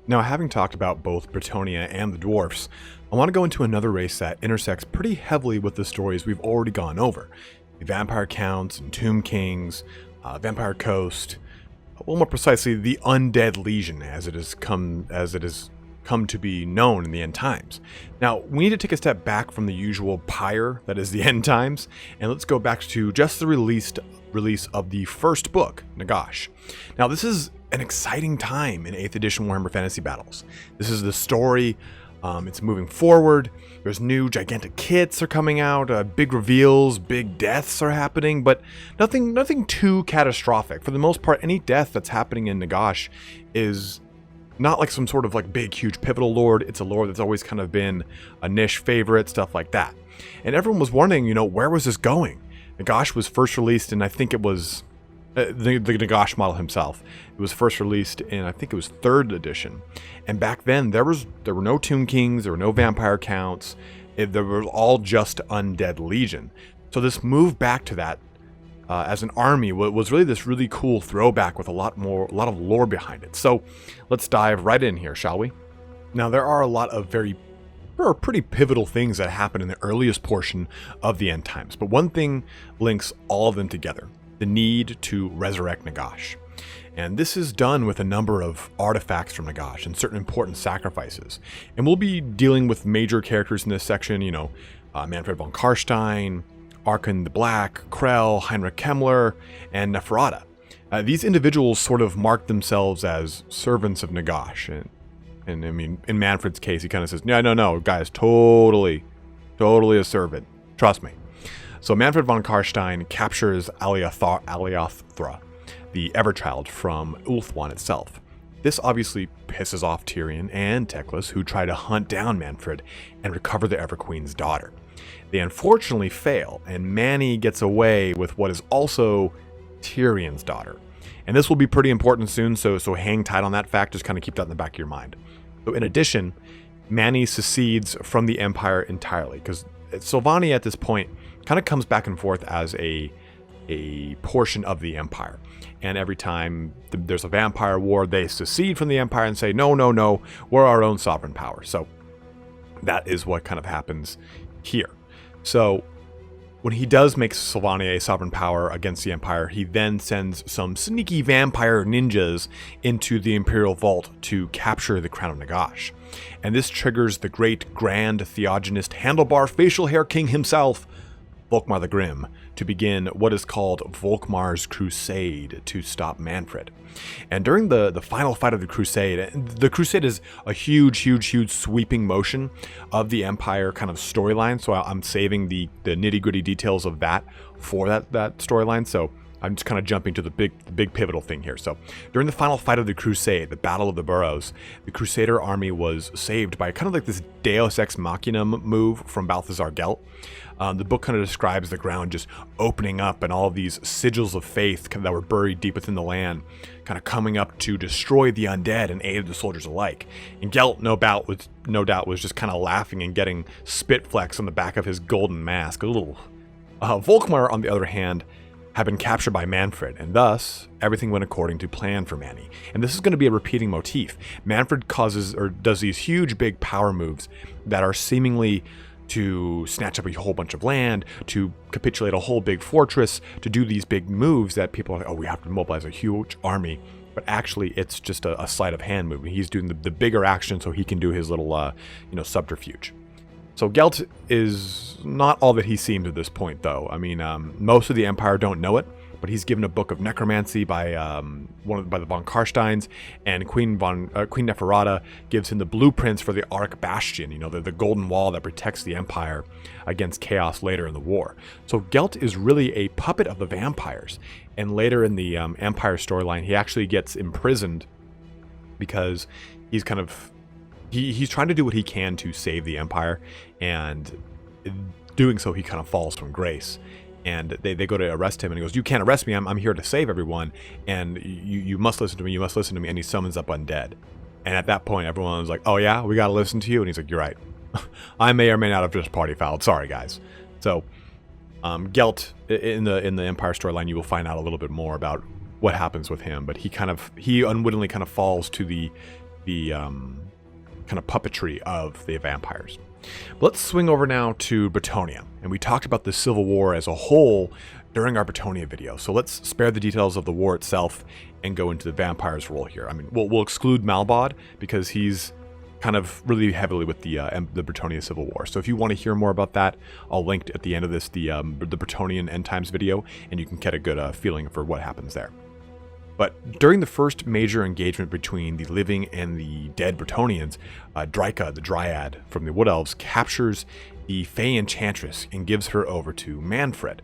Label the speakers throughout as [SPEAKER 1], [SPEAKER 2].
[SPEAKER 1] Now, having talked about both Britonia and the dwarfs, I want to go into another race that intersects pretty heavily with the stories we've already gone over. The Vampire Counts and Tomb Kings, Vampire Coast, well, more precisely, the Undead Legion, as it has come to be known in the end times. Now, we need to take a step back from the usual pyre that is the end times, and let's go back to just the release of the first book, Nagash. Now, this is an exciting time in 8th edition Warhammer Fantasy Battles. This is the story. It's moving forward. There's new gigantic kits are coming out, big reveals, big deaths are happening, but nothing too catastrophic. For the most part, any death that's happening in Nagash is not like some sort of like big, huge pivotal lord. It's a lord that's always kind of been a niche favorite, stuff like that. And everyone was wondering, where was this going? Nagash was first released in, I think it was the Nagash model himself. It was first released in, I think it was 3rd edition. And back then, there were no Tomb Kings, there were no Vampire Counts. There were all just Undead Legion. So this move back to that as an army was really this really cool throwback with a lot of lore behind it. So let's dive right in here, shall we? Now, there are a lot of pretty pivotal things that happen in the earliest portion of the end times, but one thing links all of them together: the need to resurrect Nagash. And this is done with a number of artifacts from Nagash and certain important sacrifices. And we'll be dealing with major characters in this section, Manfred von Karstein, Harken the Black, Krell, Heinrich Kemmler, and Neferata. These individuals sort of mark themselves as servants of Nagash. And I mean, in Manfred's case, he kind of says, no, guys, totally a servant. Trust me. So Manfred von Karstein captures Aliathra, the Everchild, from Ulthuan itself. This obviously pisses off Tyrion and Teclis, who try to hunt down Manfred and recover the Everqueen's daughter. They unfortunately fail, and Manny gets away with what is also Tyrion's daughter. And this will be pretty important soon, so hang tight on that fact, just kind of keep that in the back of your mind. So in addition, Manny secedes from the Empire entirely, because Sylvania at this point kind of comes back and forth as a portion of the Empire. And every time there's a vampire war, they secede from the Empire and say, no, we're our own sovereign power. So that is what kind of happens here. So when he does make Sylvania a sovereign power against the Empire, he then sends some sneaky vampire ninjas into the Imperial Vault to capture the Crown of Nagash. And this triggers the great grand theogenist handlebar facial hair king himself, Volkmar the Grim, to begin what is called Volkmar's Crusade to stop Manfred. And during the final fight of the Crusade is a huge sweeping motion of the Empire kind of storyline, so I'm saving the nitty-gritty details of that for that storyline, so I'm just kind of jumping to the big pivotal thing here. So during the final fight of the Crusade, the Battle of the Boroughs, the Crusader army was saved by kind of like this Deus Ex Machina move from Balthazar Gelt. The book kind of describes the ground just opening up and all of these sigils of faith that were buried deep within the land kind of coming up to destroy the undead and aid the soldiers alike. And Gelt, no doubt, was just kind of laughing and getting spit flecks on the back of his golden mask. Volkmar, on the other hand, had been captured by Manfred, and thus everything went according to plan for Manny. And this is going to be a repeating motif. Manfred does these huge big power moves that are seemingly to snatch up a whole bunch of land, to capitulate a whole big fortress, to do these big moves that people are like, oh, we have to mobilize a huge army. But actually, it's just a sleight of hand move. He's doing the bigger action so he can do his little, subterfuge. So Gelt is not all that he seems at this point, though. I mean, most of the Empire don't know it, but he's given a book of necromancy by the von Karsteins, and Queen Neferata gives him the blueprints for the Arc Bastion, the golden wall that protects the Empire against chaos later in the war. So Gelt is really a puppet of the vampires, and later in the Empire storyline, he actually gets imprisoned because he's kind of he's trying to do what he can to save the Empire, and doing so he kind of falls from grace. And they go to arrest him, and he goes, you can't arrest me, I'm here to save everyone, and you must listen to me, and he summons up Undead. And at that point, everyone was like, oh yeah, we gotta listen to you? And he's like, you're right. I may or may not have just party fouled, sorry guys. So, Gelt, in the Empire storyline, you will find out a little bit more about what happens with him, but he unwittingly kind of falls to the the kind of puppetry of the vampires. But let's swing over now to Bretonnia, and we talked about the Civil War as a whole during our Bretonnia video, so let's spare the details of the war itself and go into the vampire's role here. I mean, we'll exclude Malbod because he's kind of really heavily with the Bretonnia Civil War. So if you want to hear more about that, I'll link at the end of this the Bretonnian End Times video, and you can get a good feeling for what happens there. But during the first major engagement between the living and the dead Bretonnians, Dryka, the Dryad from the Wood Elves, captures the Fey Enchantress and gives her over to Manfred,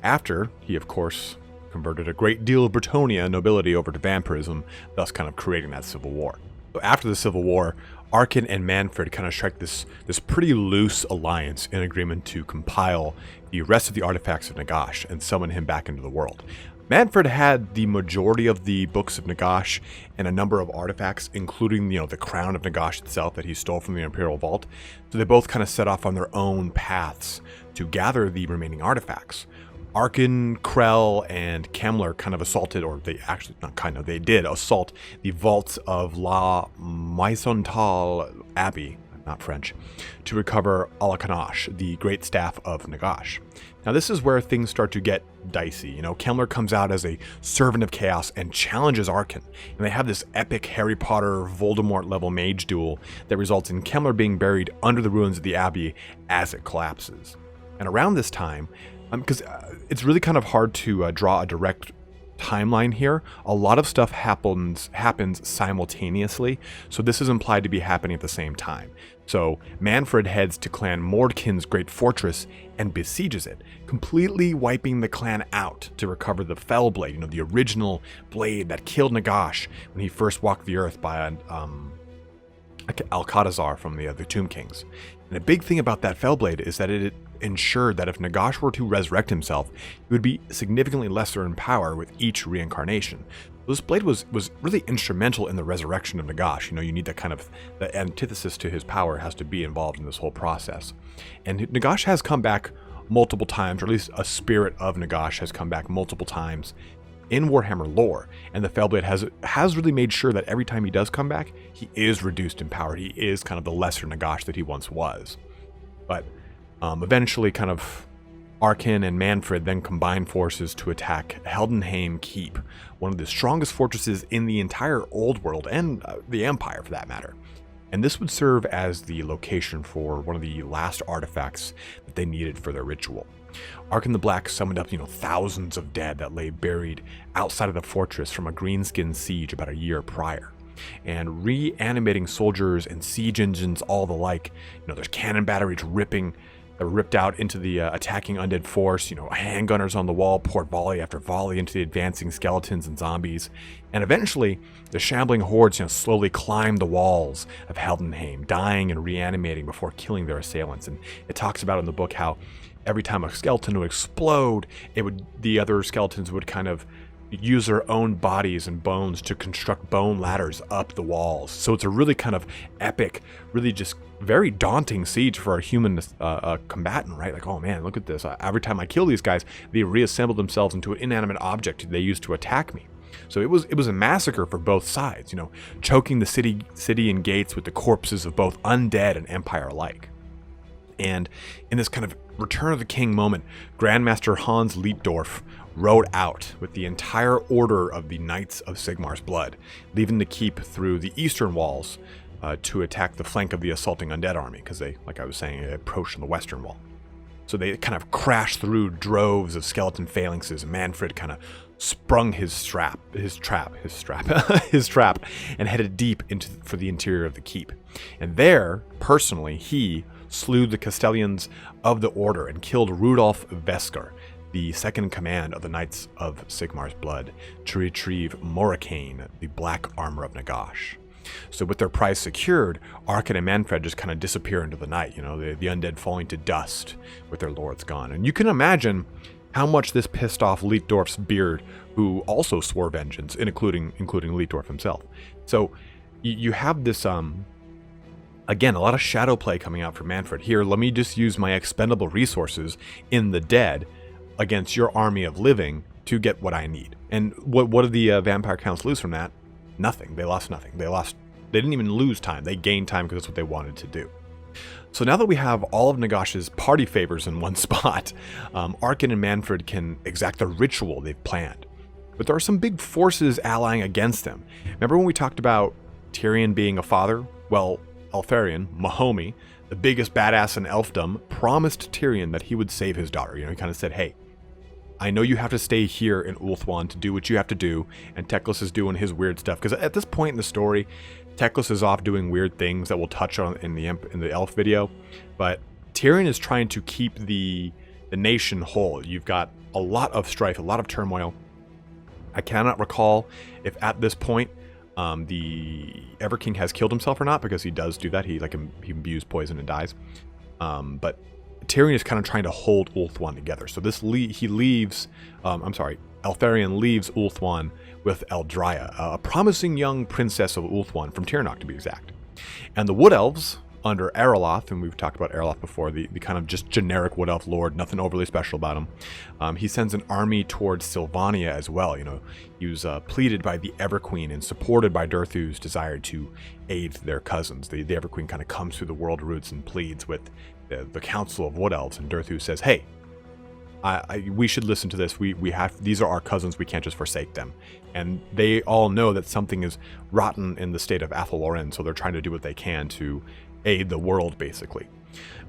[SPEAKER 1] after he, of course, converted a great deal of Bretonnia nobility over to vampirism, thus kind of creating that civil war. So after the Civil War, Harken and Manfred kind of strike this pretty loose alliance in agreement to compile the rest of the artifacts of Nagash and summon him back into the world. Manfred had the majority of the books of Nagash and a number of artifacts, including, the crown of Nagash itself that he stole from the Imperial Vault. So they both kind of set off on their own paths to gather the remaining artifacts. Harken, Krell, and Kemmler kind of assaulted, or they actually, not kind of, they did assault the vaults of La Maisontal Abbey, not French, to recover Alakanash, the great staff of Nagash. Now this is where things start to get dicey. Kemmler comes out as a servant of chaos and challenges Harken, and they have this epic Harry Potter Voldemort level mage duel that results in Kemmler being buried under the ruins of the Abbey as it collapses. And around this time, because it's really kind of hard to draw a direct timeline here, a lot of stuff happens simultaneously, so this is implied to be happening at the same time. So Manfred heads to Clan Mordkin's great fortress and besieges it, completely wiping the clan out to recover the Fell Blade, the original blade that killed Nagash when he first walked the earth by Alcatazar from the Tomb Kings. And the big thing about that Fell Blade is that it ensured that if Nagash were to resurrect himself, he would be significantly lesser in power with each reincarnation. This blade was really instrumental in the resurrection of Nagash. You need that kind of, the antithesis to his power has to be involved in this whole process. And Nagash has come back multiple times, or at least a spirit of Nagash has come back multiple times in Warhammer lore, and the Fellblade has really made sure that every time he does come back, he is reduced in power. He is kind of the lesser Nagash that he once was. But eventually, kind of Harken and Manfred then combine forces to attack Heldenheim Keep, one of the strongest fortresses in the entire Old World and the Empire, for that matter. And this would serve as the location for one of the last artifacts that they needed for their ritual. Harken the Black summoned up, thousands of dead that lay buried outside of the fortress from a greenskin siege about a year prior. And reanimating soldiers and siege engines, all the like, there's cannon batteries ripped out into the attacking undead force. Handgunners on the wall poured volley after volley into the advancing skeletons and zombies. And eventually, the shambling hordes slowly climbed the walls of Heldenheim, dying and reanimating before killing their assailants. And it talks about in the book how every time a skeleton would explode, the other skeletons would kind of use their own bodies and bones to construct bone ladders up the walls. So it's a really kind of epic, really just very daunting siege for a human combatant, right? Like, oh man, look at this. Every time I kill these guys, they reassemble themselves into an inanimate object they used to attack me. So it was a massacre for both sides, choking the city and gates with the corpses of both undead and Empire alike. And in this kind of Return of the King moment, Grandmaster Hans Leitdorf rode out with the entire order of the Knights of Sigmar's Blood, leaving the keep through the eastern walls to attack the flank of the assaulting undead army, because they, like I was saying, approached from the western wall. So they kind of crashed through droves of skeleton phalanxes, and Manfred kind of sprung his trap, and headed deep for the interior of the keep. And there, personally, he slew the Castellans of the Order and killed Rudolf Vesker, the second in command of the Knights of Sigmar's Blood, to retrieve Morricaine, the black armor of Nagash. So with their prize secured, Harken and Manfred just kind of disappear into the night, the undead falling to dust with their lords gone. And you can imagine how much this pissed off Leitdorf's beard, who also swore vengeance, including Leitdorf himself. So you have this, again, a lot of shadow play coming out from Manfred. Here, let me just use my expendable resources in the dead against your army of living to get what I need. And what did the Vampire Counts lose from that? Nothing. They lost nothing. They lost They didn't even lose time. They gained time because that's what they wanted to do. So now that we have all of Nagash's party favors in one spot, Harken and Manfred can exact the ritual they've planned. But there are some big forces allying against them. Remember when we talked about Tyrion being a father? Well, Eltharion, Mahomie, the biggest badass in elfdom, promised Tyrion that he would save his daughter. He kind of said, hey, I know you have to stay here in Ulthuan to do what you have to do, and Teclis is doing his weird stuff. Because at this point in the story, Teclis is off doing weird things that we'll touch on in the elf video. But Tyrion is trying to keep the nation whole. You've got a lot of strife, a lot of turmoil. I cannot recall if at this point the Everking has killed himself or not, because he does do that. He imbues poison and dies. But Tyrion is kind of trying to hold Ulthuan together. So he leaves. Eltharion leaves Ulthuan with Eldraya, a promising young princess of Ulthuan, from Tirnoch to be exact. And the Wood Elves under Aerloth, and we've talked about Aerloth before, the kind of just generic Wood Elf lord, nothing overly special about him. He sends an army towards Sylvania as well. He was pleaded by the Everqueen and supported by Durthu's desire to aid their cousins. The Everqueen kind of comes through the world roots and pleads with the Council of Wood Elves, and Durthu says, hey, we should listen to this. These are our cousins. We can't just forsake them. And they all know that something is rotten in the state of Athel-Loren, so they're trying to do what they can to aid the world, basically.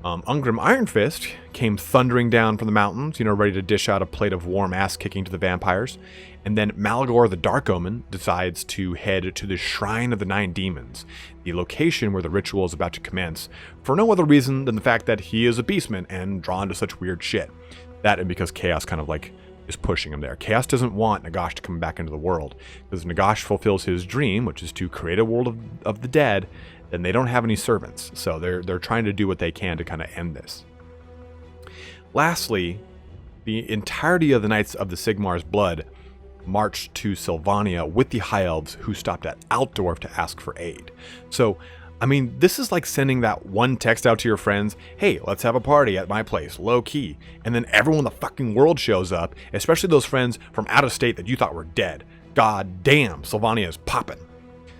[SPEAKER 1] Ungrim Ironfist came thundering down from the mountains, ready to dish out a plate of warm ass kicking to the vampires. And then Malagor the Dark Omen decides to head to the Shrine of the Nine Demons, the location where the ritual is about to commence, for no other reason than the fact that he is a beastman and drawn to such weird shit. That and because Chaos kind of is pushing him there. Chaos doesn't want Nagash to come back into the world, because Nagash fulfills his dream, which is to create a world of the dead, and they don't have any servants. So they're trying to do what they can to kind of end this. Lastly, the entirety of the Knights of the Sigmar's Blood marched to Sylvania with the High Elves, who stopped at Altdorf to ask for aid. So, this is like sending that one text out to your friends, hey, let's have a party at my place, low key, and then everyone in the fucking world shows up, especially those friends from out of state that you thought were dead. God damn, Sylvania is popping.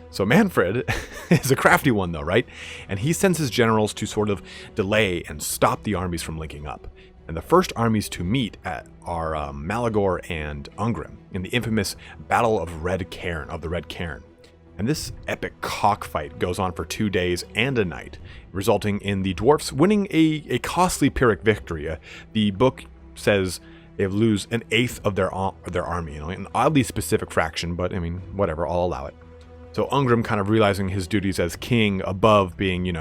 [SPEAKER 1] So Manfred is a crafty one though, right? And he sends his generals to sort of delay and stop the armies from linking up. And the first armies to meet are Malagor and Ungrim in the infamous Battle of the Red Cairn. And this epic cockfight goes on for 2 days and a night, resulting in the dwarfs winning a costly Pyrrhic victory. The book says they lose an eighth of their army, an oddly specific fraction, but whatever, I'll allow it. So Ungrim, kind of realizing his duties as king above being,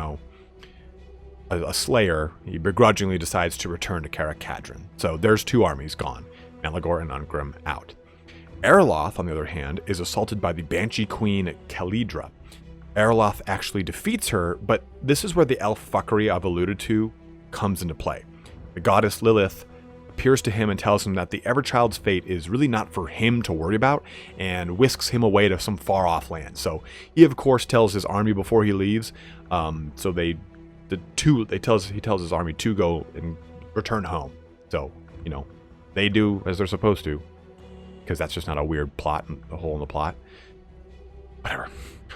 [SPEAKER 1] a slayer, he begrudgingly decides to return to Carrick Cadron. So there's 2 armies gone, Malagor and Ungrim out. Aerloth, on the other hand, is assaulted by the Banshee Queen Kalidra. Aerloth actually defeats her, but this is where the elf fuckery I've alluded to comes into play. The goddess Lilith appears to him and tells him that the Everchild's fate is really not for him to worry about, and whisks him away to some far-off land. So he, of course, tells his army before he leaves. He tells his army to go and return home. So, they do as they're supposed to, because that's just not a weird plot, a hole in the plot. Whatever.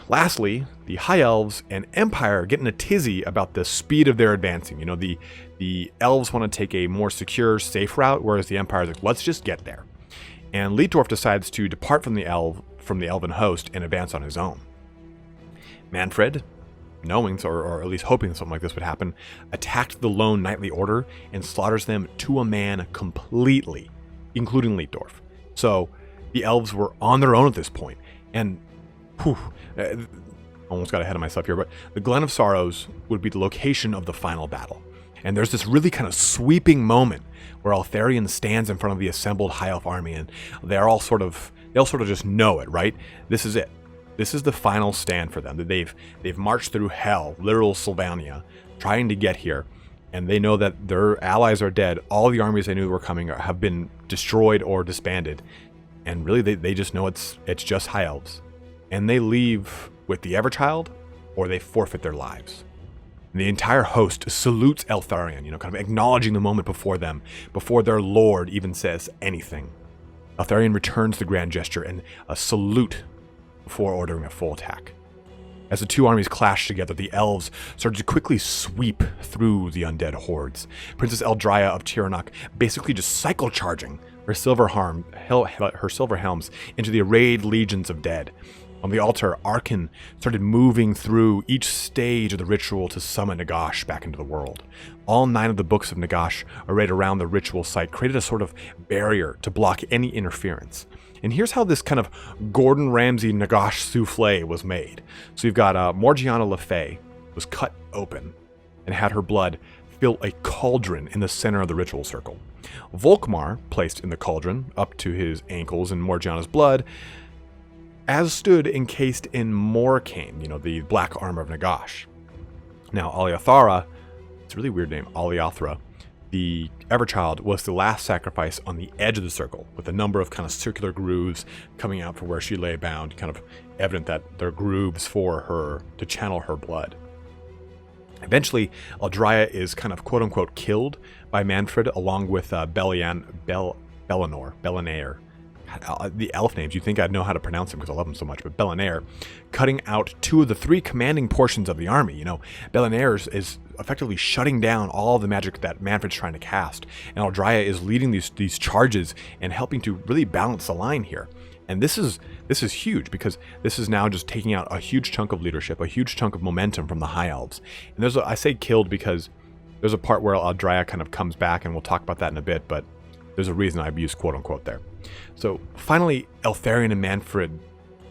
[SPEAKER 1] Lastly, the High Elves and Empire get in a tizzy about the speed of their advancing. The Elves want to take a more secure, safe route, whereas the Empire's like, let's just get there. And Leitdorf decides to depart from the Elven host and advance on his own. Manfred, knowing, or at least hoping something like this would happen, attacked the lone knightly order and slaughters them to a man completely, including Leitdorf. So the elves were on their own at this point, and almost got ahead of myself here, but the Glen of Sorrows would be the location of the final battle. And there's this really kind of sweeping moment where Eltharion stands in front of the assembled High Elf army, and they'll sort of just know it, right? This is it. This is the final stand for them. They've marched through hell, literal Sylvania, trying to get here, and they know that their allies are dead. All the armies they knew were coming have been destroyed or disbanded, and really they just know it's just High Elves. And they leave with the Everchild, or they forfeit their lives. And the entire host salutes Eltharion, kind of acknowledging the moment before them, before their lord even says anything. Eltharion returns the grand gesture and a salute before ordering a full attack. As the two armies clashed together, the elves started to quickly sweep through the undead hordes. Princess Eldraya of Tiranoc basically just cycle charging her silver helms into the arrayed legions of dead. On the altar, Harken started moving through each stage of the ritual to summon Nagash back into the world. All 9 of the books of Nagash arrayed around the ritual site created a sort of barrier to block any interference. And here's how this kind of Gordon Ramsay Nagash souffle was made. So you've got Morgiana Le Fay was cut open and had her blood fill a cauldron in the center of the ritual circle. Volkmar, placed in the cauldron up to his ankles in Morgiana's blood, as stood encased in Morkane, the black armor of Nagash. Now, Aliathara, it's a really weird name, Aliathra, the Everchild, was the last sacrifice on the edge of the circle, with a number of kind of circular grooves coming out from where she lay bound, kind of evident that they're grooves for her to channel her blood. Eventually, Eldraya is kind of quote-unquote killed by Manfred, along with Belinair. The elf names, you'd think I'd know how to pronounce them because I love them so much, but Belinair, cutting out 2 of the 3 commanding portions of the army. Belinair is effectively shutting down all of the magic that Manfred's trying to cast, and Eldraya is leading these charges and helping to really balance the line here. And this is huge, because this is now just taking out a huge chunk of leadership, a huge chunk of momentum from the High Elves. And I say killed because there's a part where Eldraya kind of comes back, and we'll talk about that in a bit, but there's a reason I've used quote-unquote there. So finally, Eltharion and Manfred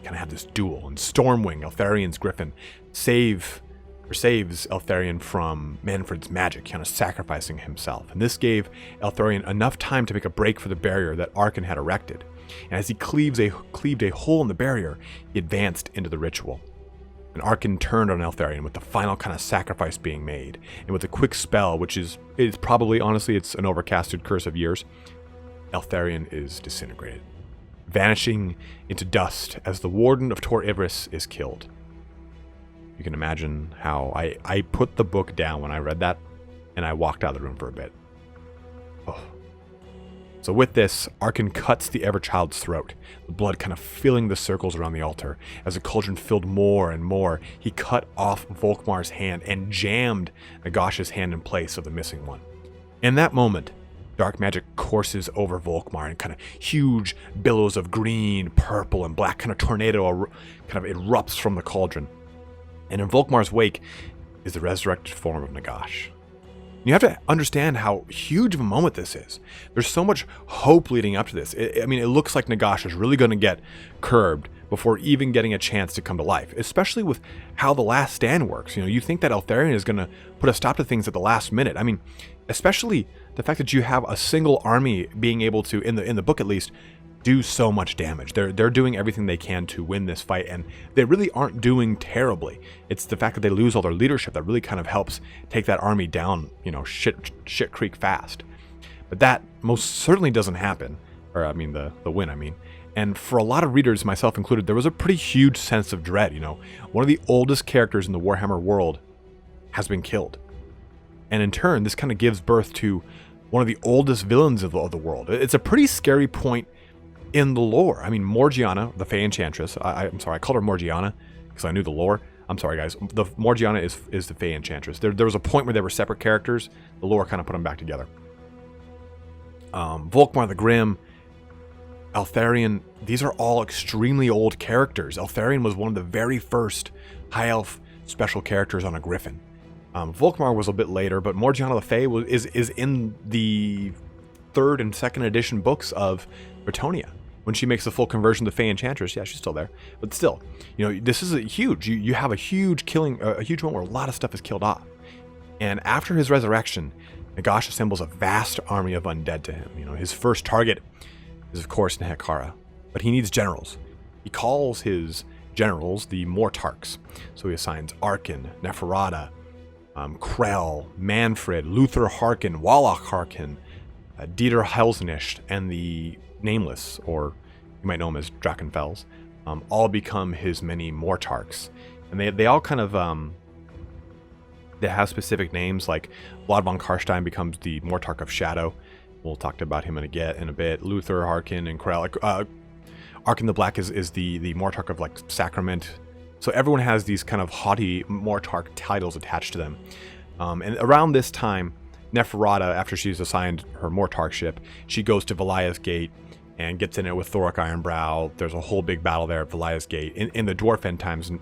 [SPEAKER 1] kind of have this duel, and Stormwing, Eltharion's griffin, saves Eltharion from Manfred's magic, kind of sacrificing himself. And this gave Eltharion enough time to make a break for the barrier that Harken had erected. And as he cleaved a hole in the barrier, he advanced into the ritual. And Harken turned on Eltharion with the final kind of sacrifice being made. And with a quick spell, which is probably, honestly, it's an overcasted curse of years, Eltharion is disintegrated, vanishing into dust as the Warden of Tor Ivris is killed. You can imagine how I put the book down when I read that, and I walked out of the room for a bit. Oh. So with this, Harken cuts the Everchild's throat, the blood kind of filling the circles around the altar. As the cauldron filled more and more, he cut off Volkmar's hand and jammed Nagash's hand in place of the missing one. In that moment, dark magic courses over Volkmar, and kind of huge billows of green, purple, and black kind of tornado kind of erupts from the cauldron. And in Volkmar's wake is the resurrected form of Nagash. You have to understand how huge of a moment this is. There's so much hope leading up to this. It looks like Nagash is really going to get curbed before even getting a chance to come to life, especially with how the Last Stand works. You think that Eltharion is going to put a stop to things at the last minute. Especially the fact that you have a single army being able to, in the book at least, do so much damage. They're doing everything they can to win this fight, and they really aren't doing terribly. It's the fact that they lose all their leadership that really kind of helps take that army down, shit creek fast. But that most certainly doesn't happen, or the win. And for a lot of readers, myself included, there was a pretty huge sense of dread. One of the oldest characters in the Warhammer world has been killed, and in turn, this kind of gives birth to one of the oldest villains of the world. It's a pretty scary point in the lore. Morgiana, the Fey Enchantress, I'm sorry, I called her Morgiana because I knew the lore. I'm sorry, guys. The Morgiana is the Fey Enchantress. There was a point where they were separate characters. The lore kind of put them back together. Volkmar the Grim, Eltharion, these are all extremely old characters. Eltharion was one of the very first High Elf special characters on a Griffin. Volkmar was a bit later, but Morgiana the Fey is in the 3rd and 2nd edition books of Bretonnia. When she makes the full conversion to Fey Enchantress, yeah, she's still there. But still, this is a huge, you have a huge killing, a huge moment where a lot of stuff is killed off. And after his resurrection, Nagash assembles a vast army of undead to him. His first target is, of course, Nehekara, but he needs generals. He calls his generals the Mortarchs. So he assigns Harken, Neferata, Krell, Manfred, Luther Harken, Wallach Harken, Dieter Helsnicht, and the Nameless, or you might know him as Drakenfels, all become his many Mortarchs. And they all kind of, they have specific names, like Vlad von Karstein becomes the Mortarch of Shadow. We'll talk about him in a bit. Luther, Harken, and Krell. Harken the Black is the Mortarch of, Sacrament, So everyone has these kind of haughty Mortarch titles attached to them. And around this time, Neferata, after she's assigned her Mortarchship, she goes to Valia's Gate and gets in it with Thorok Ironbrow. There's a whole big battle there at Valia's Gate in the Dwarf End Times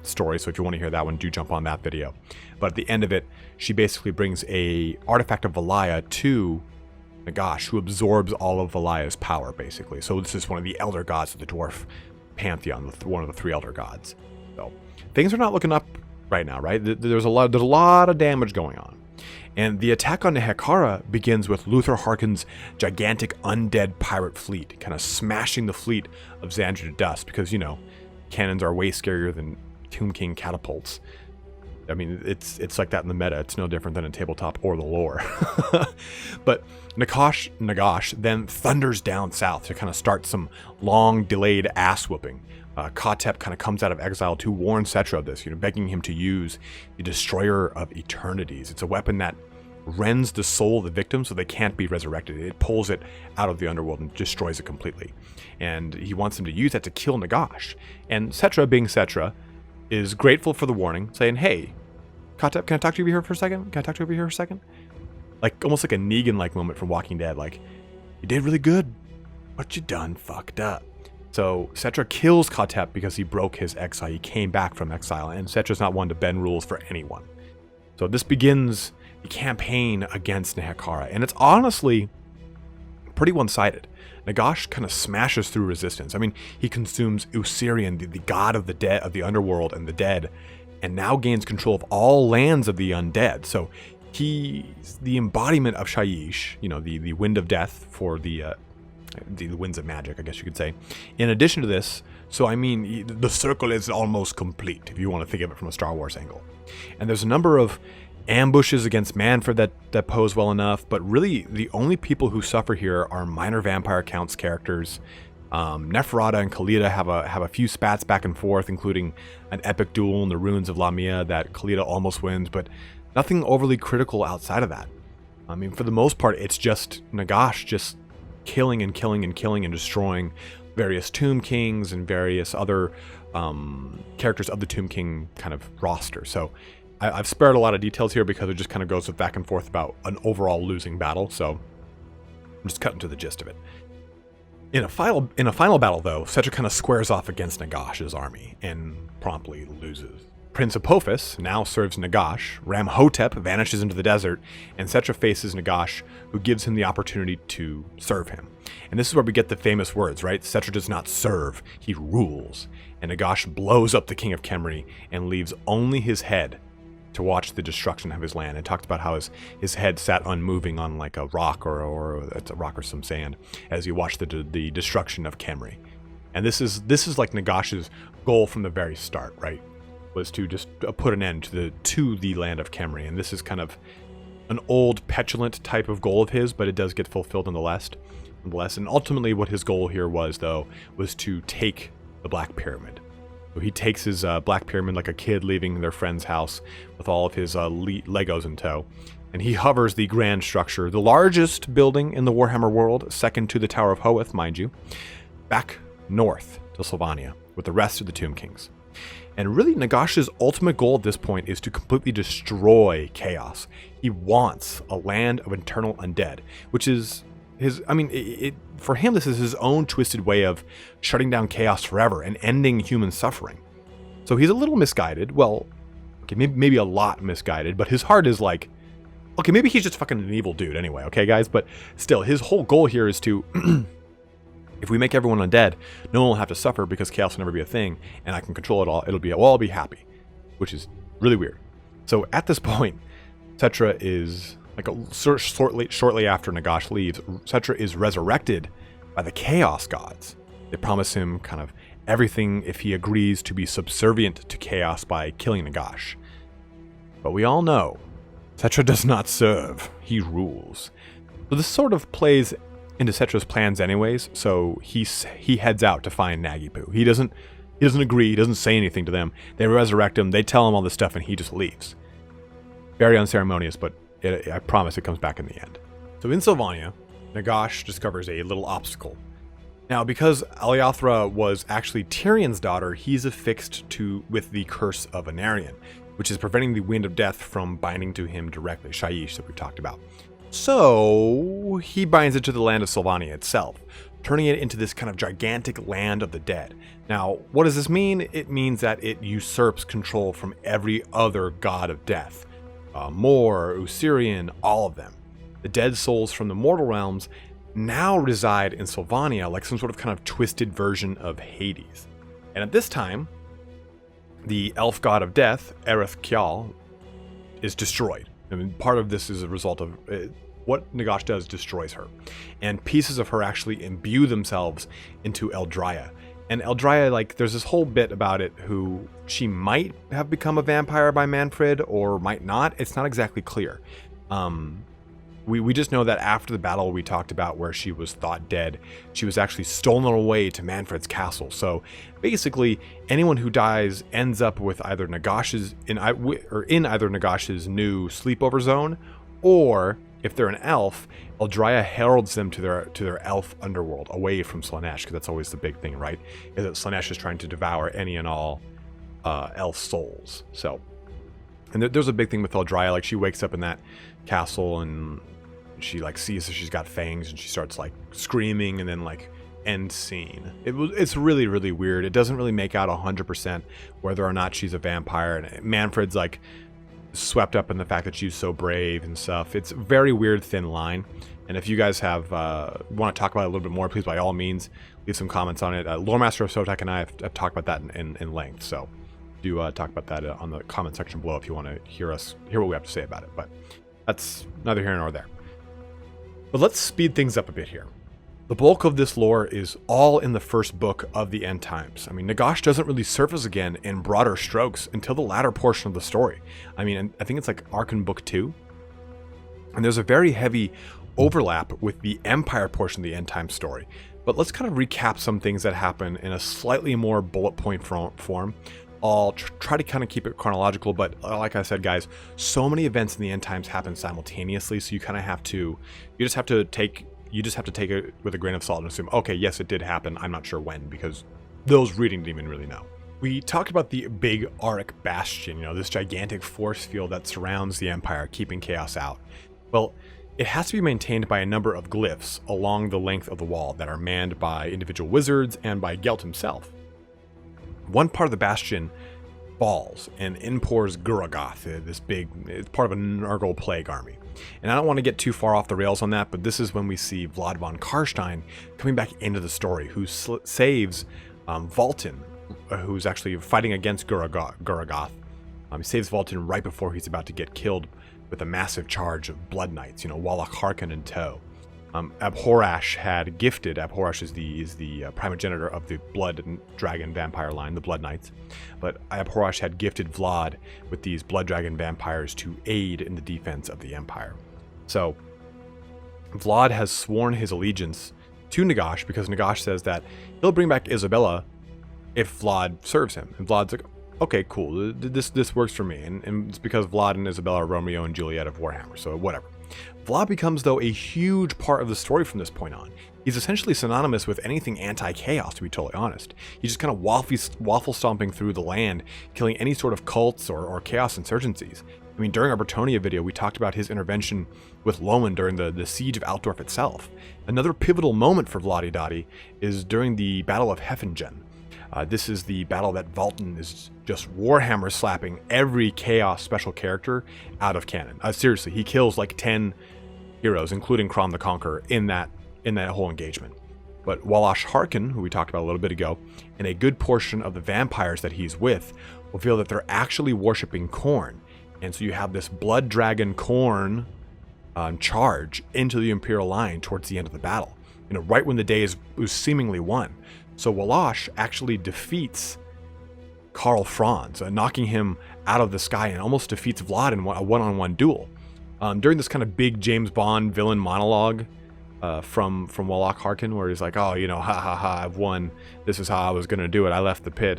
[SPEAKER 1] story, so if you want to hear that one, do jump on that video. But at the end of it, she basically brings a artifact of Valia to Nagash, who absorbs all of Valia's power, basically. So this is one of the elder gods of the dwarf pantheon, one of the 3 elder gods. So things are not looking up right now, right? There's a lot of damage going on. And the attack on Nehekara begins with Luther Harken's gigantic undead pirate fleet, kind of smashing the fleet of Xandra to dust, because, you know, cannons are way scarier than Tomb King catapults. I mean, it's like that in the meta. It's no different than in tabletop or the lore. But Nagash then thunders down south to kind of start some long delayed ass whooping. Kotep kind of comes out of exile to warn Setra of this, begging him to use the Destroyer of Eternities. It's a weapon that rends the soul of the victim so they can't be resurrected. It pulls it out of the underworld and destroys it completely. And he wants him to use that to kill Nagash. And Setra, being Setra, is grateful for the warning, saying, "Hey, Kotep, can I talk to you over here for a second? Can I talk to you over here for a second?" Like, almost like a Negan-like moment from Walking Dead. Like, you did really good, but you done fucked up. So Setra kills Kotep because he broke his exile. He came back from exile, and Setra's not one to bend rules for anyone. So this begins the campaign against Nehekara, and it's honestly pretty one-sided. Nagash kind of smashes through resistance. I mean, he consumes Usirian, the god of the dead, of the underworld and the dead, and now gains control of all lands of the undead. So he's the embodiment of Shyish, the wind of death for the winds of magic, I guess you could say. In addition to this, so I mean, the circle is almost complete, if you want to think of it from a Star Wars angle. And there's a number of ambushes against Manfred that pose well enough, but really the only people who suffer here are minor Vampire Counts characters. Neferata and Khalida have a few spats back and forth, including an epic duel in the ruins of Lamia that Khalida almost wins, but nothing overly critical outside of that. I mean, for the most part, it's just Nagash just killing and destroying various Tomb Kings and various other characters of the Tomb King kind of roster. So I've spared a lot of details here because it just kind of goes back and forth about an overall losing battle. So I'm just cutting to the gist of it. In a final battle, though, Setra kind of squares off against Nagash's army and promptly loses. Prince Apophis now serves Nagash, Ramhotep vanishes into the desert, and Setra faces Nagash, who gives him the opportunity to serve him. And this is where we get the famous words, right? Setra does not serve, he rules. And Nagash blows up the king of Khemri and leaves only his head to watch the destruction of his land, and talked about how his head sat unmoving on like a rock or it's a rock or some sand as he watched the destruction of Khemri. And this is like Nagash's goal from the very start, right? Was to just put an end to the land of Khemri. And this is kind of an old petulant type of goal of his, but it does get fulfilled nonetheless. And ultimately what his goal here was, though, was to take the Black Pyramid. So he takes his Black Pyramid like a kid leaving their friend's house with all of his Legos in tow. And he hovers the grand structure, the largest building in the Warhammer world, second to the Tower of Hoeth, mind you, back north to Sylvania with the rest of the Tomb Kings. And really, Nagash's ultimate goal at this point is to completely destroy chaos. He wants a land of eternal undead, which is for him, this is his own twisted way of shutting down chaos forever and ending human suffering. So he's a little misguided. Well, okay, maybe a lot misguided, but his heart is like, okay, maybe he's just fucking an evil dude anyway, okay, guys? But still, his whole goal here is to... If we make everyone undead, no one will have to suffer because chaos will never be a thing, and I can control it all. I'll be happy, which is really weird. So at this point, Setra is shortly after Nagash leaves, Setra is resurrected by the Chaos Gods. They promise him kind of everything if he agrees to be subservient to chaos by killing Nagash. But we all know Setra does not serve; he rules. So this sort of plays into Setra's plans anyways, so he heads out to find Nagipu. He doesn't agree, he doesn't say anything to them. They resurrect him, they tell him all this stuff, and he just leaves. Very unceremonious, but I promise it comes back in the end. So in Sylvania, Nagash discovers a little obstacle. Now, because Aliothra was actually Tyrion's daughter, he's affixed with the curse of Anarion, which is preventing the wind of death from binding to him directly, Shyish that we've talked about. So he binds it to the land of Sylvania itself, turning it into this kind of gigantic land of the dead. Now, what does this mean? It means that it usurps control from every other god of death. Mor, Usirian, all of them. The dead souls from the mortal realms now reside in Sylvania like some sort of kind of twisted version of Hades. And at this time, the elf god of death, Ereth Kjal, is destroyed. I mean, part of this is a result of what Nagash does destroys her. And pieces of her actually imbue themselves into Eldraya. And Eldraya, like, there's this whole bit about it who she might have become a vampire by Manfred or might not. It's not exactly clear. We just know that after the battle we talked about where she was thought dead, she was actually stolen away to Manfred's castle. So basically, anyone who dies ends up with either Nagash's in either Nagash's new sleepover zone, or if they're an elf, Eldraya heralds them to their elf underworld away from Slaanesh, because that's always the big thing, right? Is that Slaanesh is trying to devour any and all elf souls. So, and there's a big thing with Eldraya. Like, she wakes up in that castle and she like sees that she's got fangs and she starts like screaming, and then like end scene. It's really, really weird. It doesn't really make out 100% whether or not she's a vampire, and Manfred's like swept up in the fact that she's so brave and stuff. It's a very weird thin line. And if you guys have want to talk about it a little bit more, please by all means leave some comments on it. Loremaster of Sotek and I have talked about that in length, so do talk about that on the comment section below if you want to hear what we have to say about it. But that's neither here nor there. But let's speed things up a bit here. The bulk of this lore is all in the first book of the End Times. I mean, Nagash doesn't really surface again in broader strokes until the latter portion of the story. I mean, I think it's like Harken Book 2. And there's a very heavy overlap with the Empire portion of the End Times story. But let's kind of recap some things that happen in a slightly more bullet point form. I'll try to kind of keep it chronological, but like I said, guys, so many events in the End Times happen simultaneously, so you kind of have to, you just have to take it with a grain of salt and assume, okay, yes, it did happen. I'm not sure when, because those reading didn't even really know. We talked about the big Auric Bastion, this gigantic force field that surrounds the Empire, keeping chaos out. Well, it has to be maintained by a number of glyphs along the length of the wall that are manned by individual wizards and by Gelt himself. One part of the bastion falls, and in pours Guragoth, it's part of a Nurgle plague army. And I don't want to get too far off the rails on that, but this is when we see Vlad von Karstein coming back into the story, who saves Valten, who's actually fighting against Guragoth. He saves Valten right before he's about to get killed with a massive charge of Blood Knights, Wallach Harken in tow. Abhorash had gifted, Abhorash is the primogenitor of the Blood Dragon vampire line, the Blood Knights, but Abhorash had gifted Vlad with these Blood Dragon vampires to aid in the defense of the Empire. So Vlad has sworn his allegiance to Nagash because Nagash says that he'll bring back Isabella if Vlad serves him. And Vlad's like, okay, cool, this works for me. And it's because Vlad and Isabella are Romeo and Juliet of Warhammer, so whatever. Vlad becomes, though, a huge part of the story from this point on. He's essentially synonymous with anything anti-chaos, to be totally honest. He's just kind of waffle stomping through the land, killing any sort of cults or chaos insurgencies. I mean, during our Bretonia video, we talked about his intervention with Lowen during the siege of Altdorf itself. Another pivotal moment for Vladidati is during the Battle of Heffingen. This is the battle that Valten is just Warhammer slapping every Chaos special character out of canon. Seriously, he kills like 10 heroes, including Crom the Conqueror, in that whole engagement. But Walash Harken, who we talked about a little bit ago, and a good portion of the vampires that he's with will feel that they're actually worshipping Khorne. And so you have this Blood Dragon Khorne charge into the Imperial line towards the end of the battle, right when the day was seemingly won. So Walash actually defeats Karl Franz, knocking him out of the sky, and almost defeats Vlad in a one-on-one duel. During this kind of big James Bond villain monologue from Wallach Harken, where he's like, oh, ha ha ha, I've won. This is how I was going to do it. I left the pit,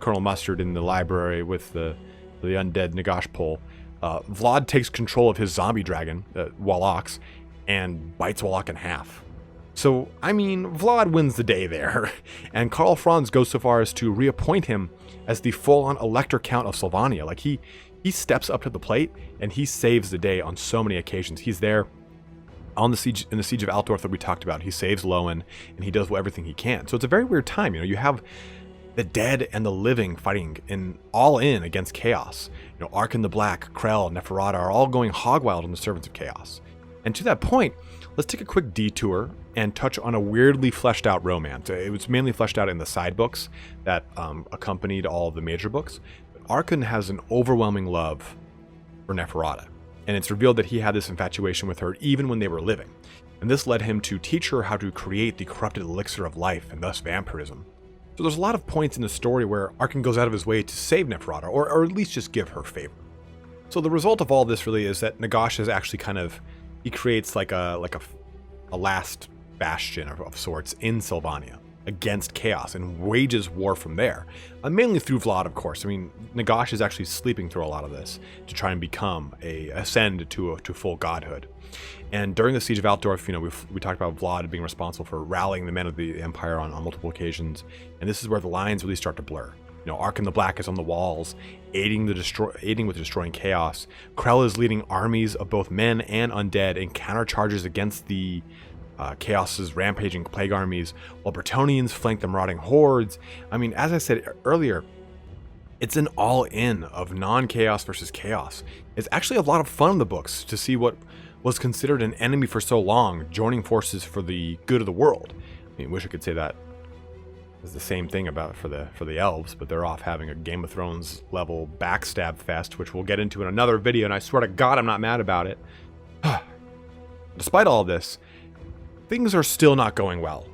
[SPEAKER 1] Colonel Mustard in the library with the undead Nagash pole. Vlad takes control of his zombie dragon, Wallach's, and bites Wallach in half. So, I mean, Vlad wins the day there, and Karl Franz goes so far as to reappoint him as the full-on Elector Count of Sylvania. Like, he steps up to the plate, and he saves the day on so many occasions. He's there in the siege of Altdorf that we talked about. He saves Lowen, and he does everything he can. So it's a very weird time. You have the dead and the living fighting all in against chaos. Harken the Black, Krell, Neferata are all going hog wild on the servants of chaos. And to that point, let's take a quick detour and touch on a weirdly fleshed out romance. It was mainly fleshed out in the side books that accompanied all of the major books. But Harken has an overwhelming love for Neferata, and it's revealed that he had this infatuation with her even when they were living. And this led him to teach her how to create the corrupted elixir of life, and thus vampirism. So there's a lot of points in the story where Harken goes out of his way to save Neferata, or at least just give her favor. So the result of all this really is that Nagash is actually he creates like a last bastion of sorts in Sylvania against chaos and wages war from there. Mainly through Vlad, of course. I mean, Nagash is actually sleeping through a lot of this to try and ascend to full godhood. And during the siege of Altdorf, we talked about Vlad being responsible for rallying the men of the empire on multiple occasions, and this is where the lines really start to blur. Harken the Black is on the walls, aiding with destroying chaos. Krell is leading armies of both men and undead in countercharges against the Chaos's rampaging plague armies, while Bretonnians flank the marauding hordes. I mean, as I said earlier, it's an all-in of non-chaos versus chaos. It's actually a lot of fun in the books to see what was considered an enemy for so long joining forces for the good of the world. I mean, wish I could say that is the same thing for the elves, but they're off having a Game of Thrones level backstab fest, which we'll get into in another video, and I swear to God I'm not mad about it. Despite all of this, things are still not going well.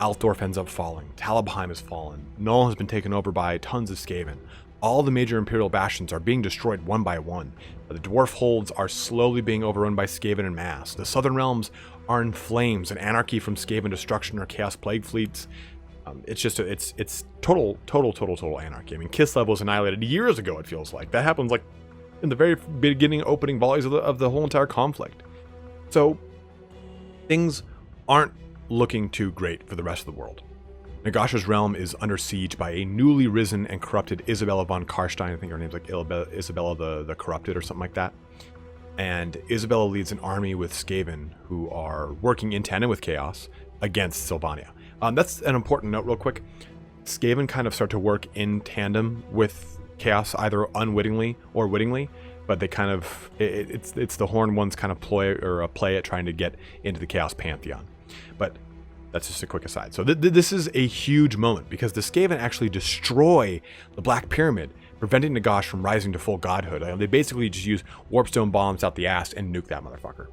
[SPEAKER 1] Altdorf ends up falling, Talabheim has fallen, Null has been taken over by tons of Skaven. All the major Imperial bastions are being destroyed one by one. The dwarf holds are slowly being overrun by Skaven en masse. The southern realms are in flames and anarchy from Skaven destruction or Chaos Plague fleets. It's total anarchy. I mean, Kislev was annihilated years ago, it feels like. That happens like in the very beginning opening volleys of the whole entire conflict. So things aren't looking too great for the rest of the world. Nagash's realm is under siege by a newly risen and corrupted Isabella von Karstein. I think her name's like Isabella the Corrupted or something like that. And Isabella leads an army with Skaven who are working in tandem with Chaos against Sylvania. That's an important note real quick. Skaven kind of start to work in tandem with Chaos, either unwittingly or wittingly, but they kind of, it's the Horn ones kind of play at trying to get into the Chaos Pantheon. But that's just a quick aside. So this is a huge moment because the Skaven actually destroy the Black Pyramid, preventing Nagash from rising to full godhood. They basically just use warpstone bombs out the ass and nuke that motherfucker.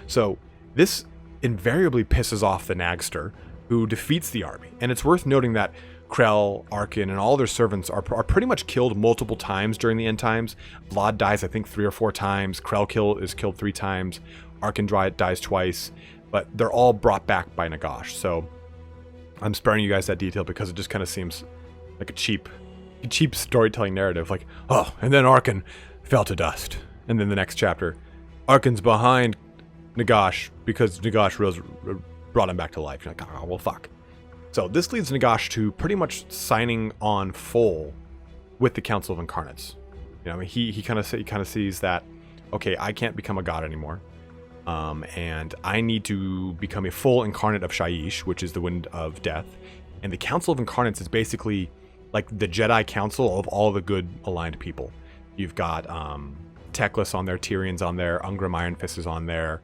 [SPEAKER 1] So this invariably pisses off the Nagster, who defeats the army. And it's worth noting that Krell, Harken, and all their servants are pretty much killed multiple times during the end times. Vlad dies, I think, 3 or 4 times. Krell is killed 3 times. Harken dies twice. But they're all brought back by Nagash. So I'm sparing you guys that detail because it just kind of seems like a cheap storytelling narrative. Like, oh, and then Harken fell to dust. And then the next chapter, Harken's behind Nagash because Nagash brought him back to life. You're like, oh, well, fuck. So this leads Nagash to pretty much signing on full with the Council of Incarnates. He kind of sees that, okay, I can't become a god anymore. And I need to become a full incarnate of Shaiish, which is the Wind of Death. And the Council of Incarnates is basically like the Jedi Council of all the good aligned people. You've got Teclis on there, Tyrion's on there, Ungrim Ironfist is on there,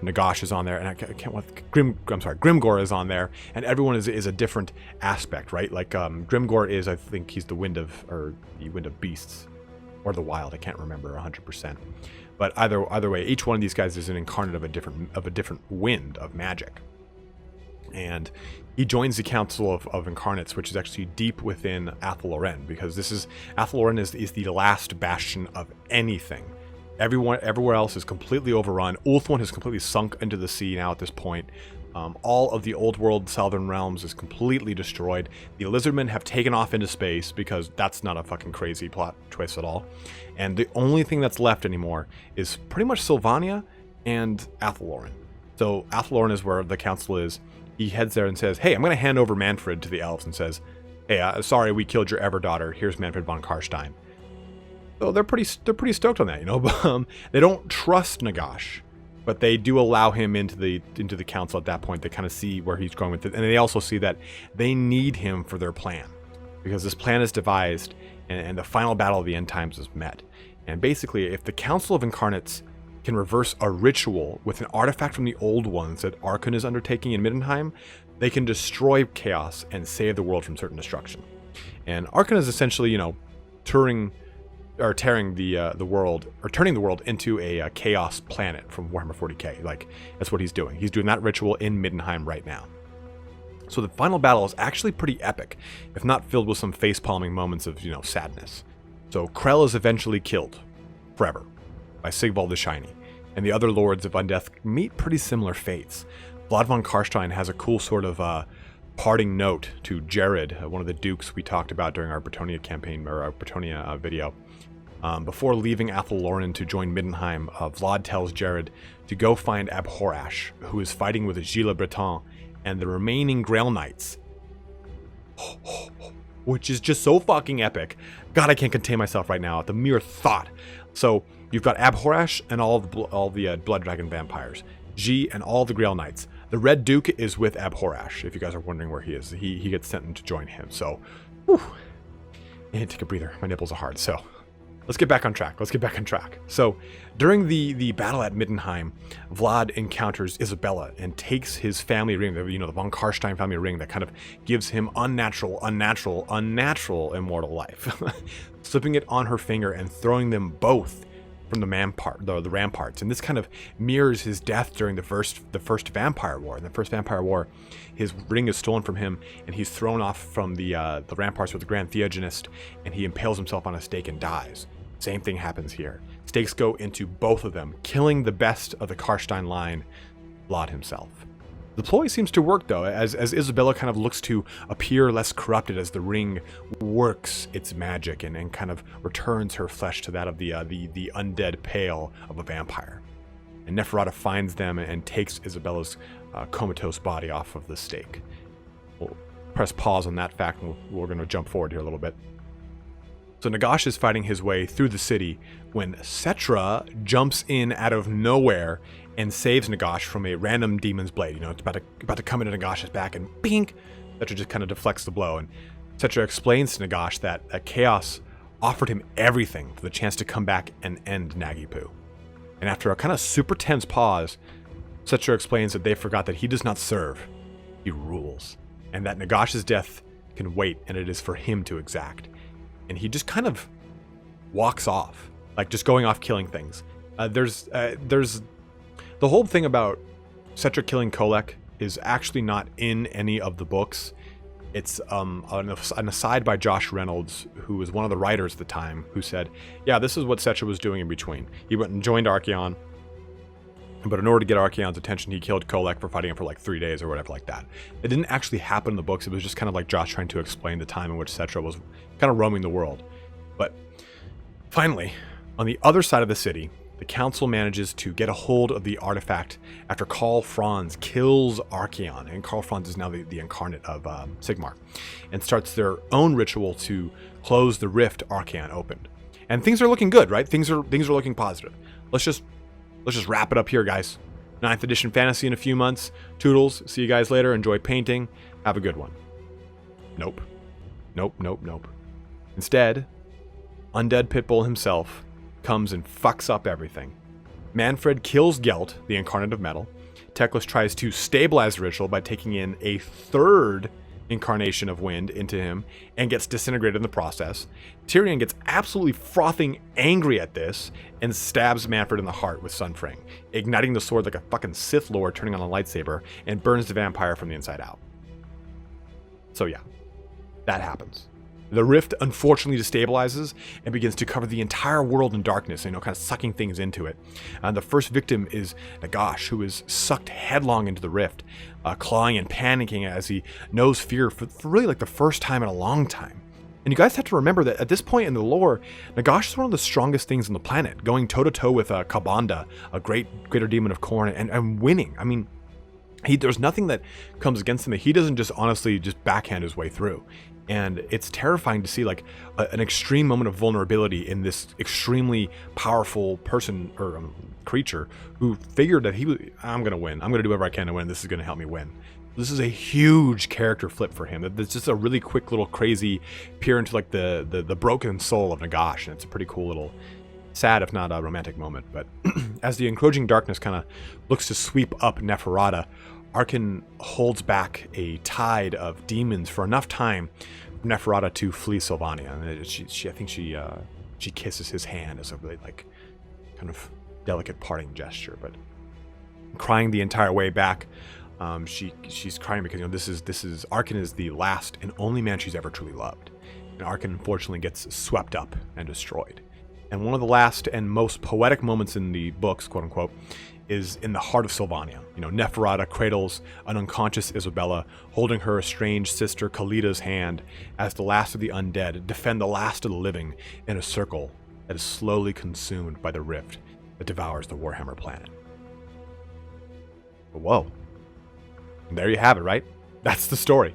[SPEAKER 1] Nagash is on there, and Grimgor is on there, and everyone is a different aspect, right? Like Grimgor is, I think he's the Wind of Beasts, or the Wild. I can't remember 100%. But either way, each one of these guys is an incarnate of a different wind of magic. And he joins the Council of Incarnates, which is actually deep within Athel-Loren, because Athel-Loren is the last bastion of anything. Everywhere else is completely overrun. Ulthuan has completely sunk into the sea now at this point. All of the old world southern realms is completely destroyed. The Lizardmen have taken off into space because that's not a fucking crazy plot twist at all. And the only thing that's left anymore is pretty much Sylvania and Athel-Loren. So Athlorn is where the council is. He heads there and says, hey, I'm going to hand over Manfred to the elves, and says, hey, sorry we killed your ever daughter. Here's Manfred von Karstein. So they're pretty stoked on that, you know. They don't trust Nagash, but they do allow him into the council at that point. They kind of see where he's going with it, and they also see that they need him for their plan, because this plan is devised, and the final battle of the end times is met. And basically, if the Council of Incarnates can reverse a ritual with an artifact from the old ones that Harken is undertaking in Middenheim, they can destroy chaos and save the world from certain destruction. And Harken is essentially, you know, turning the world into a chaos planet from Warhammer 40k. Like, that's what he's doing. He's doing that ritual in Middenheim right now. So the final battle is actually pretty epic, if not filled with some face-palming moments of, you know, sadness. So Krell is eventually killed, forever, by Sigvald the Shiny, and the other lords of Undeath meet pretty similar fates. Vlad von Karstein has a cool sort of parting note to Jared, one of the dukes we talked about during our Bretonnia campaign, or our Bretonnia video. Before leaving Athelloren to join Middenheim, Vlad tells Jared to go find Abhorash, who is fighting with Gilles Breton and the remaining Grail Knights, which is just so fucking epic. God, I can't contain myself right now at the mere thought. So you've got Abhorash and all the Blood Dragon vampires, G and all the Grail Knights. The Red Duke is with Abhorash, if you guys are wondering where he is. He gets sent in to join him. So, whew, take a breather. My nipples are hard. So, let's get back on track. So, during the battle at Middenheim, Vlad encounters Isabella and takes his family ring, you know, the von Karstein family ring that kind of gives him unnatural immortal life, slipping it on her finger and throwing them both from the ramparts. And this kind of mirrors his death during the first Vampire War. In the first Vampire War, his ring is stolen from him, and he's thrown off from the ramparts with the Grand Theogenist, and he impales himself on a stake and dies. Same thing happens here. Stakes go into both of them, killing the best of the Karstein line, Vlad himself. The ploy seems to work, though, as Isabella kind of looks to appear less corrupted as the ring works its magic and kind of returns her flesh to that of the undead pale of a vampire. And Neferata finds them and takes Isabella's comatose body off of the stake. We'll press pause on that fact, and we're going to jump forward here a little bit. So Nagash is fighting his way through the city when Cetra jumps in out of nowhere and saves Nagash from a random demon's blade. You know, it's about to come into Nagash's back, and bink! Cetra just kind of deflects the blow. And Cetra explains to Nagash that Chaos offered him everything for the chance to come back and end Nagipu. And after a kind of super tense pause, Cetra explains that they forgot that he does not serve, he rules. And that Nagash's death can wait, and it is for him to exact. And he just kind of walks off, like just going off killing things. There's the whole thing about Cetra killing Kolek is actually not in any of the books. It's an aside by Josh Reynolds, who was one of the writers at the time, who said, yeah, this is what Cetra was doing in between. He went and joined Archaon, but in order to get Archaon's attention, he killed Kolek for fighting him for like 3 days or whatever like that. It didn't actually happen in the books. It was just kind of like Josh trying to explain the time in which Cetra was kind of roaming the world. But finally, on the other side of the city, the council manages to get a hold of the artifact after Karl Franz kills Archaon, and Karl Franz is now the incarnate of Sigmar, and starts their own ritual to close the rift Archaon opened. And things are looking good, right? Things are looking positive. Let's just wrap it up here, guys. 9th edition fantasy in a few months. Toodles. See you guys later. Enjoy painting. Have a good one. Nope. Instead, Undead Pitbull himself comes and fucks up everything. Manfred kills Gelt, the incarnate of metal. Teclis tries to stabilize the ritual by taking in a third incarnation of wind into him and gets disintegrated in the process. Tyrion gets absolutely frothing angry at this and stabs Manfred in the heart with Sunfring, igniting the sword like a fucking Sith Lord turning on a lightsaber, and burns the vampire from the inside out. So yeah, that happens. The rift unfortunately destabilizes and begins to cover the entire world in darkness, kind of sucking things into it. The first victim is Nagash, who is sucked headlong into the rift, clawing and panicking as he knows fear for really like the first time in a long time. And you guys have to remember that at this point in the lore, Nagash is one of the strongest things on the planet, going toe-to-toe with Kabanda, a greater demon of Khorne, and winning. I mean, there's nothing that comes against him that he doesn't just honestly just backhand his way through. And it's terrifying to see like an extreme moment of vulnerability in this extremely powerful person or creature who figured that I'm going to win. I'm going to do whatever I can to win. This is going to help me win. This is a huge character flip for him. It's just a really quick little crazy peer into like the broken soul of Nagash. And it's a pretty cool little sad, if not a romantic moment. But as the encroaching darkness kind of looks to sweep up Neferata, Harken holds back a tide of demons for enough time for Neferata to flee Sylvania. And I think she kisses his hand as a really like kind of delicate parting gesture. But crying the entire way back, she's crying because this is Harken is the last and only man she's ever truly loved, and Harken unfortunately gets swept up and destroyed. And one of the last and most poetic moments in the books, quote unquote, is in the heart of Sylvania. Neferata cradles an unconscious Isabella, holding her estranged sister Kalida's hand as the last of the undead defend the last of the living in a circle that is slowly consumed by the rift that devours the Warhammer planet. Whoa. And there you have it, right? That's the story.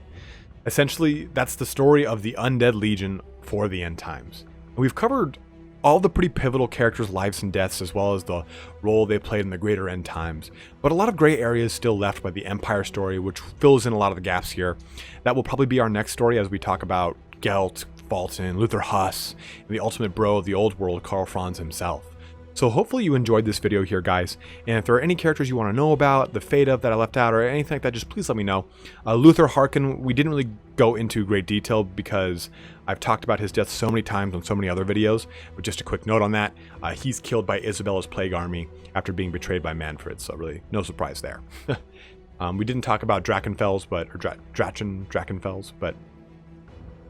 [SPEAKER 1] Essentially, that's the story of the Undead Legion for the end times. And we've covered all the pretty pivotal characters' lives and deaths, as well as the role they played in the greater end times. But a lot of gray areas still left by the Empire story, which fills in a lot of the gaps here. That will probably be our next story as we talk about Gelt, Fulton, Luther Huss, and the ultimate bro of the old world, Karl Franz himself. So hopefully you enjoyed this video here, guys. And if there are any characters you want to know about, the fate of that I left out, or anything like that, just please let me know. Luther Harken, we didn't really go into great detail because I've talked about his death so many times on so many other videos. But just a quick note on that, he's killed by Isabella's plague army after being betrayed by Manfred, so really no surprise there. We didn't talk about Drachenfels, Drachenfels, but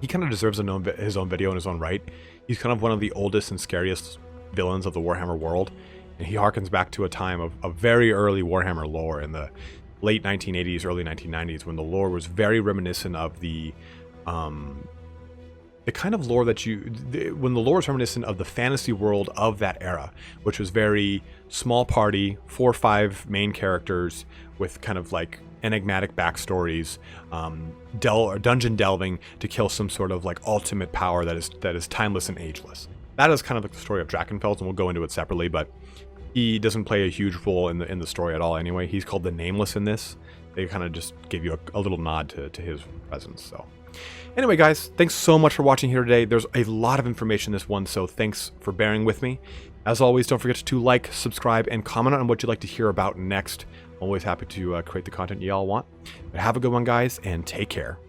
[SPEAKER 1] he kind of deserves his own video in his own right. He's kind of one of the oldest and scariest villains of the Warhammer world, and he harkens back to a time of very early Warhammer lore in the late 1980s, early 1990s, when the lore was very reminiscent of the kind of lore that when the lore is reminiscent of the fantasy world of that era, which was very small party, 4 or 5 main characters with kind of like enigmatic backstories, dungeon delving to kill some sort of like ultimate power that is timeless and ageless. That is kind of like the story of Drachenfels, and we'll go into it separately, but he doesn't play a huge role in the story at all anyway. He's called the Nameless in this. They kind of just give you a little nod to his presence. So anyway, guys, thanks so much for watching here today. There's a lot of information in this one, so thanks for bearing with me. As always, don't forget to like, subscribe, and comment on what you'd like to hear about next. I'm always happy to create the content you all want. But have a good one, guys, and take care.